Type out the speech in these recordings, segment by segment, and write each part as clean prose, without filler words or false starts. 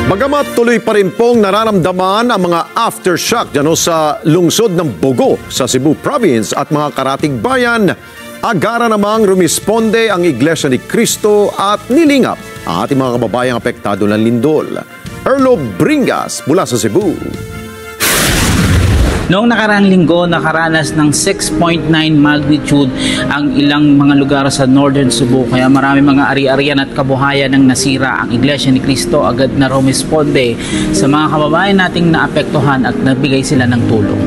Bagamat tuloy pa rin pong nararamdaman ang mga aftershock dyan sa lungsod ng Bogo sa Cebu Province at mga karatig bayan, agara namang rumisponde ang Iglesia ni Cristo at nilingap ang ating mga kababayang apektado ng lindol. Erlo Bringas mula sa Cebu. Noong nakaraang linggo, nakaranas ng 6.9 magnitude ang ilang mga lugar sa Northern Cebu. Kaya marami mga ari-arian at kabuhayan ng nasira. Ang Iglesia ni Cristo agad na rumisponde sa mga kababayan nating naapektuhan at nagbigay sila ng tulong.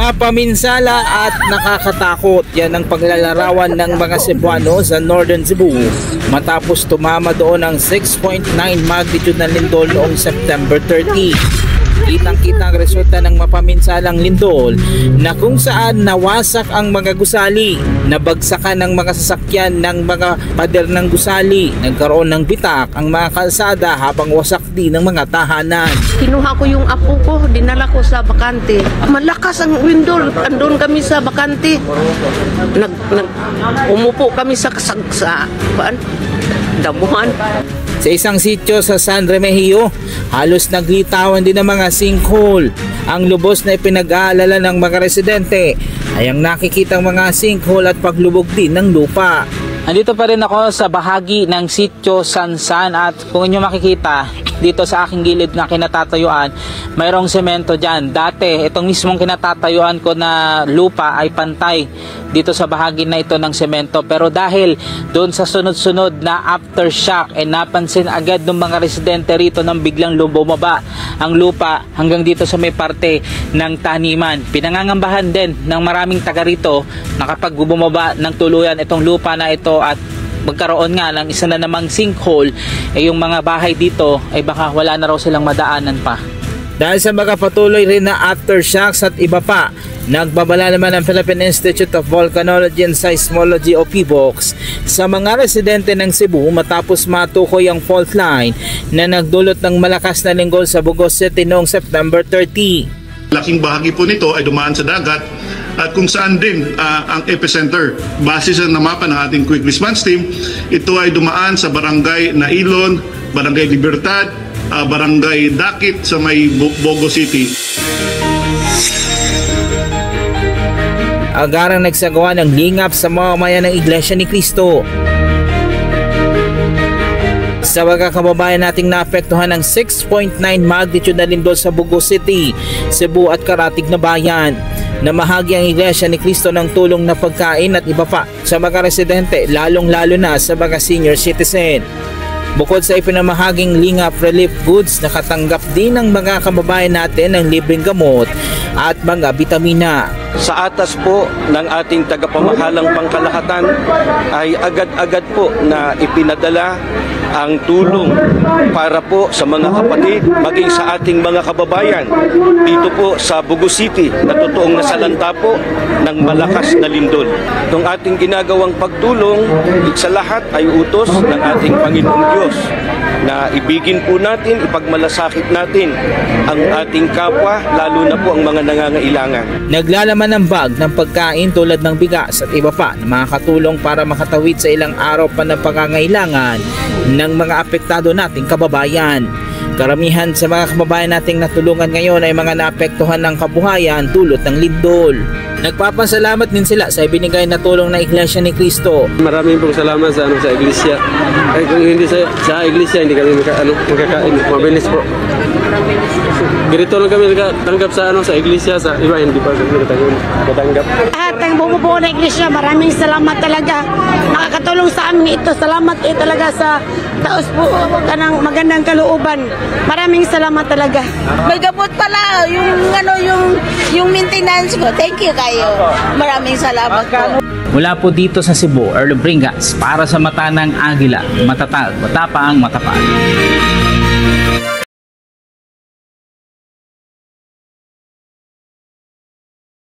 Mapaminsala at nakakatakot, yan ang paglalarawan ng mga Cebuano sa Northern Cebu matapos tumama doon ang 6.9 magnitude na lindol noong September 30. Kitang-kita ang resulta ng mapaminsalang lindol na kung saan nawasak ang mga gusali, nabagsakan ng mga sasakyan ng mga pader ng gusali, nagkaroon ng bitak ang mga kalsada habang wasak din ng mga tahanan. Kinuha ko yung apo ko, dinala ko sa bakante. Malakas ang lindol, andun kami sa bakante. Umupo kami sa damuhan. Sa isang sitio sa San Remigio, halos naglitawan din ng mga sinkhole. Ang lubos na ipinag-aalala ng mga residente ay ang nakikitang mga sinkhole at paglubog din ng lupa. Andito pa rin ako sa bahagi ng sitio Sansan at kung inyo makikita dito sa aking gilid na kinatatayuan, mayroong semento dyan. Dati, itong mismong kinatatayuan ko na lupa ay pantay dito sa bahagi na ito ng semento. Pero dahil doon sa sunod-sunod na aftershock, napansin agad ng mga residente rito nang biglang bumaba ang lupa hanggang dito sa may parte ng taniman. Pinangangambahan din ng maraming taga rito na kapag bumaba ng tuluyan itong lupa na ito at magkaroon nga ng isa na namang sinkhole, yung mga bahay dito ay baka wala na raw silang madaanan pa. Dahil sa mga patuloy rin na aftershocks at iba pa, nagbabala naman ang Philippine Institute of Volcanology and Seismology o PVOX sa mga residente ng Cebu matapos matukoy ang fault line na nagdulot ng malakas na linggol sa Bugos City noong September 30. Laking bahagi po nito ay dumaan sa dagat at kung saan din ang epicenter. Base sa mapa ng ating Quick Response Team, ito ay dumaan sa barangay Nailon, barangay Libertad, barangay Dakit sa may Bogo City. Agarang nagsagawa ng lingap sa mamamayan ng Iglesia ni Cristo. Sa mga kababayan nating naapektuhan ng 6.9 magnitude na lindol sa Bogo City, Cebu at karatig na bayan, namahagi ang Iglesia ni Cristo ng tulong na pagkain at iba pa sa mga residente, lalong-lalo na sa mga senior citizen. Bukod sa ipinamahaging lingap relief goods, nakatanggap din ng mga kababayan natin ng libreng gamot at mga bitamina. Sa atas po ng ating tagapamahalang pangkalahatan ay agad-agad po na ipinadala ang tulong para po sa mga kapatid maging sa ating mga kababayan dito po sa Bogo City na totoong nasalanta po ng malakas na lindol. Itong ating ginagawang pagtulong sa lahat ay utos ng ating Panginoong Diyos na ibigin po natin, ipagmalasakit natin ang ating kapwa, lalo na po ang mga nangangailangan. Naglalaman ng bag ng pagkain tulad ng bigas at iba pa na makakatulong para makatawid sa ilang araw pa ng pangangailangan ng mga apektado nating kababayan. Karamihan sa mga kababayan nating natulungan ngayon ay mga naapektuhan ng kabuhayan dulot ng lindol. Nagpapasalamat din sila sa ibinigay na tulong ng Iglesia ni Cristo. Maraming pong salamat sa Iglesia. Ay, kung hindi sa Iglesia, hindi kami makakain. Mabilis po. Ganito lang kami nakatanggap sa Iglesia, sa iba hindi pa kami nakatanggap. Lahat ng bumubuo ng Iglesia, maraming salamat talaga. Nakakatulong sa amin ito. Salamat talaga sa taos po kanang magandang kalooban. Maraming salamat talaga. May gamot pala yung maintenance ko. Thank you kayo. Maraming salamat po. Mula po dito sa Cebu, Erlo Bringas para sa Mata ng Agila, matatag, matapang, matapat.